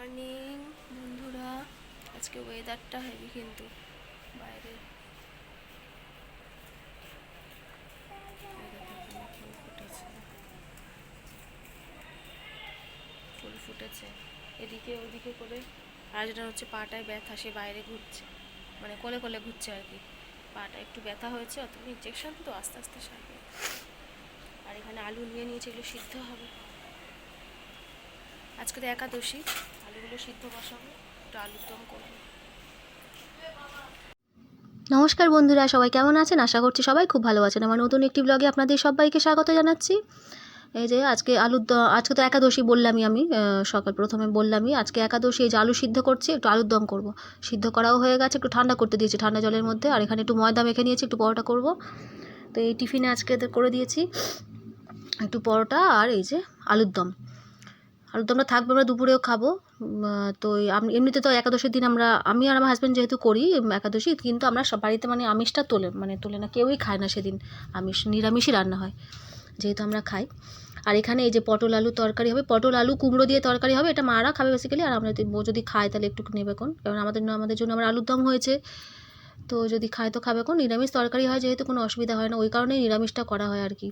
Morning বন্ধুরা। আজকে ওয়েদারটা হেভি কিন্তু বাইরে ফুল ফুটেছে এদিকে ওদিকে করে। আর যেটা হচ্ছে পাটায় ব্যথা, সে বাইরে ঘুরছে, মানে কোলে কোলে ঘুরছে আর কি। পাটা একটু ব্যথা হয়েছে, অত ইঞ্জেকশন তো আস্তে আস্তে সারবে। আর এখানে আলু নিয়ে নিয়েছে, এগুলো সিদ্ধ হবে। আজকে তো একাদশী, আলুগুলো সিদ্ধ বসাবো, একটু আলুর দম করবো। নমস্কার বন্ধুরা, সবাই কেমন আছেন? আশা করছি সবাই খুব ভালো আছেন। আমার নতুন একটি ব্লগে আপনাদের সবাইকে স্বাগত জানাচ্ছি। এই যে আজকে আজকে তো একাদশী বললামই আমি, সকাল প্রথমে বললামই আজকে একাদশী। এই যে আলু সিদ্ধ করছি, একটু আলুর দম করব। সিদ্ধ করাও হয়ে গেছে, একটু ঠান্ডা করতে দিয়েছি ঠান্ডা জলের মধ্যে। আর এখানে একটু ময়দা মেখে নিয়েছি, একটু পরোটা করব। তো এই টিফিনে আজকে করে দিয়েছি একটু পরোটা আর এই যে আলুর দম। আলুর দমটা থাকবে, আমরা দুপুরেও খাবো। তো এমনিতে তো একাদশীর দিন আমি আর আমার হাজব্যান্ড যেহেতু করি একাদশী, কিন্তু আমরা সব বাড়িতে মানে আমিষটা তোলে না, কেউই খায় না সেদিন। নিরামিষই রান্না হয় যেহেতু আমরা খাই। আর এখানে এই যে পটল আলু তরকারি হবে, পটল আলু কুমড়ো দিয়ে তরকারি হবে। এটা মারা খাবে বেসিক্যালি, আর আমরা যদি খাই তাহলে একটু নেবে কোন, কারণ আমাদের জন্য আমার আলুর দম হয়েছে। তো যদি খায় তো খাবে কোন, নিরামিষ তরকারি হয় যেহেতু কোনো অসুবিধা হয় না, ওই কারণেই নিরামিষটা করা হয় আর কি,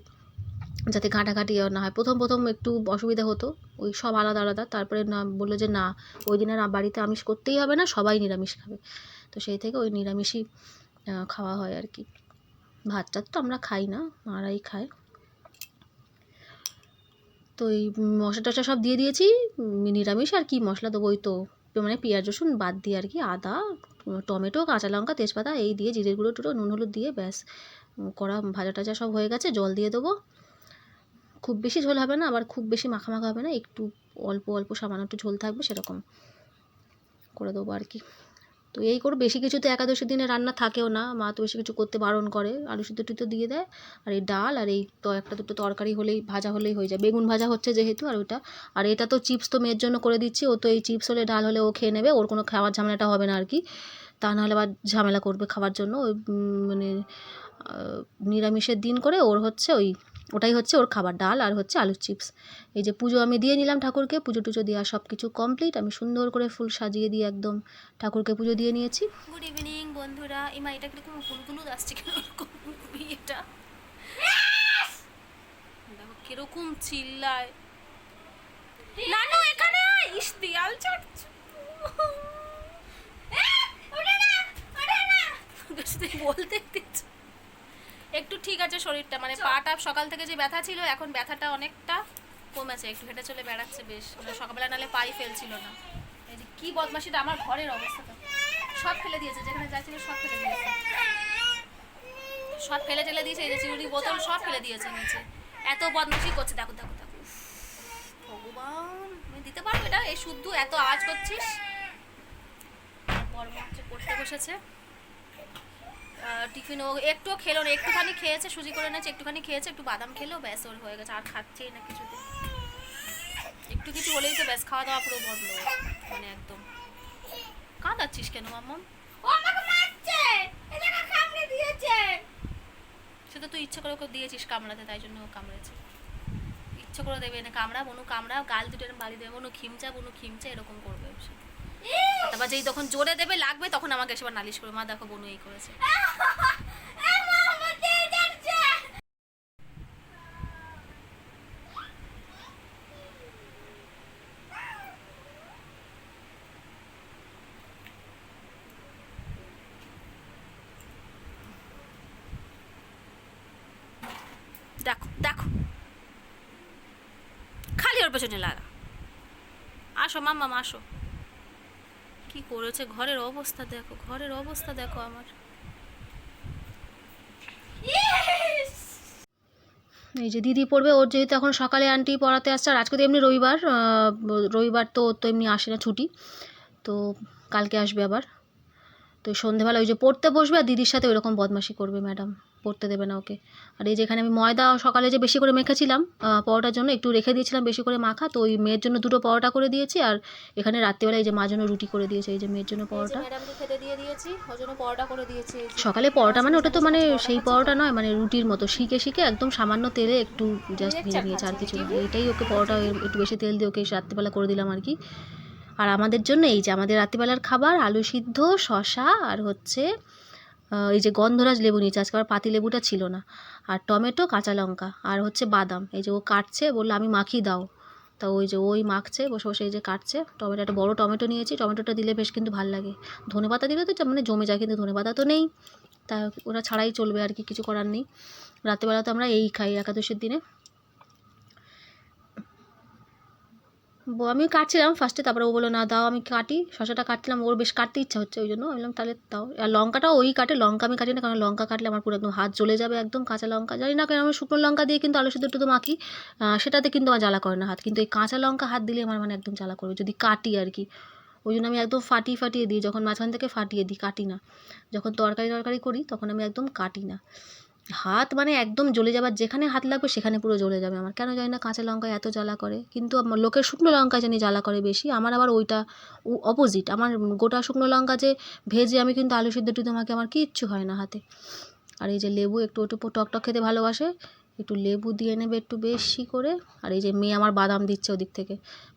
যাতে ঘাঁটাঘাঁটি না হয়। প্রথম একটু অসুবিধা হতো, ওই সব আলাদা আলাদা। তারপরে না বললো যে না, ওই দিন আর বাড়িতে আমিষ করতেই হবে না, সবাই নিরামিষ খাবে। তো সেই থেকে ওই নিরামিষই খাওয়া হয় আর কি। ভাত টাত তো আমরা খাই না, মারাই খায়। তো এই মশলা টশলা সব দিয়ে দিয়েছি। নিরামিষ আর কি মশলা দেবো, ওই তো মানে পেঁয়াজ রসুন বাদ দিয়ে আর কি, আদা টমেটো কাঁচা লঙ্কা তেজপাতা এই দিয়ে, জিরের গুঁড়ো টুড়ো নুন হলুদ দিয়ে ব্যাস করা ভাজা টাজা সব হয়ে গেছে। জল দিয়ে দেবো। খুব বেশি ঝোল হবে না, আবার খুব বেশি মাখা হবে না, একটু অল্প অল্প সামান্য একটু ঝোল থাকবে, সেরকম করে দেবো আর কি। তো এই করে বেশি কিছু তো একাদশীর দিনে রান্না থাকেও না, মা তো বেশি কিছু করতে বারণ করে, আলু সিদ্ধ টিদ্ধ দিয়ে দেয়। আর এই ডাল আর এই তো একটা দুটো তরকারি হলেই, ভাজা হলেই হয়ে যায়। বেগুন ভাজা হচ্ছে যেহেতু, আর ওইটা আর এটা তো চিপস তো মেয়ের জন্য করে দিচ্ছি। ও তো এই চিপস হলে ডাল হলে ও খেয়ে নেবে, ওর কোনো খাওয়ার ঝামেলাটা হবে না আর কি। তা নাহলে আবার ঝামেলা করবে খাওয়ার জন্য। ওই মানে নিরামিষের দিন করে ওর হচ্ছে ওটাই হচ্ছে ওর খাবার, ডাল আর হচ্ছে আলুর চিপস। এই যে পুজো আমি দিয়ে নিলাম ঠাকুরকে, পুজো টুজো দেওয়া সব কিছু কমপ্লিট। আমি সুন্দর করে ফুল সাজিয়ে দিয়ে একদম ঠাকুরকে পুজো দিয়ে নিয়েছি। গুড ইভিনিং বন্ধুরা। ইমা এটা কিরকম হুলগুলো আসছে কেন, এরকম বিয়েটা দেখো কিরকম চিল্লায়। নানু এখানে আয়, ইস দেয়াল চড়ছে। বলতে দিচ্ছি একটু ঠিক আছে শরীরটা, মানে পাটা সকাল থেকে যে ব্যথা ছিল, এখন ব্যথাটা অনেকটা কমেছে, একটু হেঁটে চলে বেড়াচ্ছে বেশ। মানে সকালবেলা নালে পাই ফেলছিল না। এই যে কি বদমাশিটা, আমার ঘরের অবস্থাটা সব ফেলে দিয়েছে, যেখানে যাচ্ছিল সব ফেলে দিয়েছে, সব ফেলে টেলে দিয়েছে। এই যে চিরুনি বোতল সব ফেলে দিয়েছে নিচে, এত বদমাশি করছে। দেখো দেখো দেখো, ভগবান আমি দিতে পারবো এটা? এই শুদ্ধ এত আওয়াজ করছিস। বড় হচ্ছে পড়তে বসেছে। টিফিন ও একটুও খেলো না, একটুখানি খেয়েছে, সুজি করে এনেছে একটুখানি খেয়েছে, একটু বাদাম খেলো, ব্যাস ওর হয়ে গেছে। আর খাচ্ছেই না কিছুতে, একটু কিছু বলেই তো ব্যাস খাওয়া দাওয়া পুরো বন্ধ, মানে একদম। কাঁদাচ্ছিস কেন মাম্মাম? ও আমাকে মারছে, এটাকে কামড়ে দিয়েছে। সেটা তুই ইচ্ছে করে ওকে দিয়েছিস কামড়াতে, তাই জন্য ও কামড়েছে। ইচ্ছে করে দেবে না কামড়া, বনু কামড়া, গাল দুটো এরকম বাড়ি দেবে, বনু খিমচা এরকম করবে। তারপর যেই তখন জোরে দেবে লাগবে, তখন আমাকে এসে নালিশ করবে, মা দেখো বনু এই করেছে। দেখো দেখো, খালি ওর পেছনে লাগা। আসো মাম্মা আসো। কি করেছে, ঘরের অবস্থা দেখো, ঘরের অবস্থা দেখো আমার। এই যে দিদি পড়বে, ওর যেহেতু এখন সকালে আন্টি পড়াতে আসছে, আর আজকে তো এমনি রবিবার তো ওর তো এমনি আসে না, ছুটি। তো কালকে আসবে আবার। তো সন্ধেবেলা ওই যে পড়তে বসবে, আর দিদির সাথে ওইরকম বদমাশি করবে, ম্যাডাম পড়তে দেবে না ওকে। আর এই যেখানে আমি ময়দা সকালে যে বেশি করে মেখেছিলাম পরোটার জন্য, একটু রেখে দিয়েছিলাম বেশি করে মাখা, তো ওই মেয়ের জন্য দুটো পরোটা করে দিয়েছি। আর এখানে রাত্রিবেলা এই যে মার জন্য রুটি করে দিয়েছে, এই যে মেয়ের জন্য পরোটা। ম্যাডামকে খেতে দিয়ে দিয়েছি, ওর জন্য পরোটা করে দিয়েছি। সকালে পরোটা মানে ওটা তো মানে সেই পরোটা নয়, মানে রুটির মতো শিখে একদম সামান্য তেলে একটু জাস্ট ভেজে নিয়েছে, আর কিছু না। এটাই ওকে পরোটা একটু বেশি তেল দিয়ে ওকে রাত্রিবেলা করে দিলাম আর কি। আর আমাদের জন্য এই যে আমাদের রাত্রিবেলার খাবার আলু সিদ্ধ, শশা আর হচ্ছে এই যে গন্ধরাজ লেবু নিয়েছে, আজকে আমার পাতি লেবুটা ছিল না, আর টমেটো, কাঁচা লঙ্কা আর হচ্ছে বাদাম। এই যে ও কাটছে, বললো আমি মাখিয়ে দাও, তা ওই যে ওই মাখছে বসে বসে, এই যে কাটছে। টমেটো, একটা বড় টমেটো নিয়েছি, টমেটোটা দিলে বেশ কিন্তু ভালো লাগে। ধনেপাতা দিলে তো মানে জমে যায়, কিন্তু ধনেপাতা তো নেই, তা ওরা ছাড়াই চলবে আর কি, কিছু করার নেই। রাত্রেবেলা তো আমরা এই খাই একাদশীর দিনে। আমি কাটছিলাম ফার্স্টে, তারপরে ও বললো না দাও আমি কাটি, শশাটা কাটছিলাম, ওর বেশ কাটতে ইচ্ছা হচ্ছে, ওই জন্য আমি বললাম তাহলে দাও। আর লঙ্কাটাও ওই কাটে, লঙ্কা আমি কাটি না, কারণ লঙ্কা কাটলে আমার পুরো একদম হাত জ্বলে যাবে একদম। কাঁচা লঙ্কা জানি না কেন আমি শুকনো লঙ্কা দিয়ে কিন্তু আলু সিদ্ধ টুধু মাখি, সেটাতে কিন্তু আমার জ্বালা করে না হাত, কিন্তু এই কাঁচা লঙ্কা হাত দিলে আমার মানে একদম জ্বালা করবে যদি কাটি আর কি। ওই জন্য আমি একদম ফাটিয়ে দিই, যখন মাঝখান থেকে ফাটিয়ে দিই, কাটি না। যখন তরকারি করি তখন আমি একদম কাটি না। হাত মানে একদম জ্বলে যাবার, যেখানে হাত লাগবে সেখানে পুরো জ্বলে যাবে আমার, কেন জানি না কাঁচা লঙ্কায় এত জ্বালা করে, কিন্তু লোকের শুকনো লঙ্কায় জানি জ্বালা করে বেশি, আমার আবার ওইটা অপোজিট। আমার গোটা শুকনো লঙ্কা যে ভেজে আমি কিন্তু আলু সিদ্ধ টুধু মাখি, আমার কিচ্ছু হয় না হাতে। আর এই যে লেবু, একটু টক খেতে ভালোবাসে, একটু লেবু দিয়ে নেবে একটু বেশি করে। আর এই যে মেয়ে আমার বাদাম দিচ্ছে ওদিক থেকে,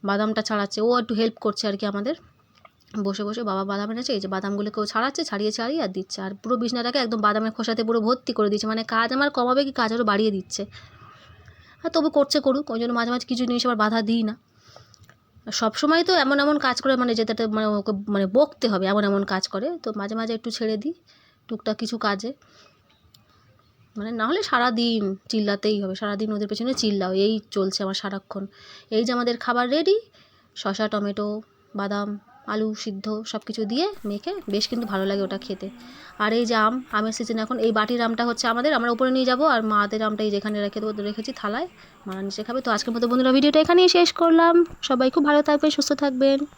বাদামটা ছাড়াচ্ছে, ও একটু হেল্প করছে আর কি আমাদের। বসে বসে বাবা বাদাম এনেছে, এই যে বাদামগুলোকেও ছাড়াচ্ছে, ছাড়িয়ে আর দিচ্ছে, আর পুরো বিছনাটাকে একদম বাদামের খোসাতে পুরো ভর্তি করে দিচ্ছে, মানে কাজ আমার কমাবে কি কাজ আরও বাড়িয়ে দিচ্ছে। আর তবু করছে করুক, ওই জন্য মাঝে মাঝে কিছু জিনিস আবার বাধা দিই না। সবসময় তো এমন কাজ করে, মানে যেটাতে মানে ওকে মানে বকতে হবে এমন কাজ করে, তো মাঝে মাঝে একটু ছেড়ে দিই টুকটাক কিছু কাজে, মানে নাহলে সারাদিন চিল্লাতেই হবে, সারাদিন ওদের পেছনে চিল্লাও, এই চলছে আমার সারাক্ষণ। এই যে আমাদের খাবার রেডি, শসা, টমেটো, বাদাম, আলু সিদ্ধ সব কিছু দিয়ে মেখে বেশ কিন্তু ভালো লাগে ওটা খেতে। আর এই যে আমের সিজন এখন, এই বাটির আমটা হচ্ছে আমাদের, আমরা উপরে নিয়ে যাবো, আর মাদের আমটা এই যেখানে রেখে দেবো, রেখেছি থালায়, মা নিচে খাবে। তো আজকের মতো বন্ধুরা ভিডিওটা এখানেই শেষ করলাম, সবাই খুব ভালো থাকবেন, সুস্থ থাকবেন।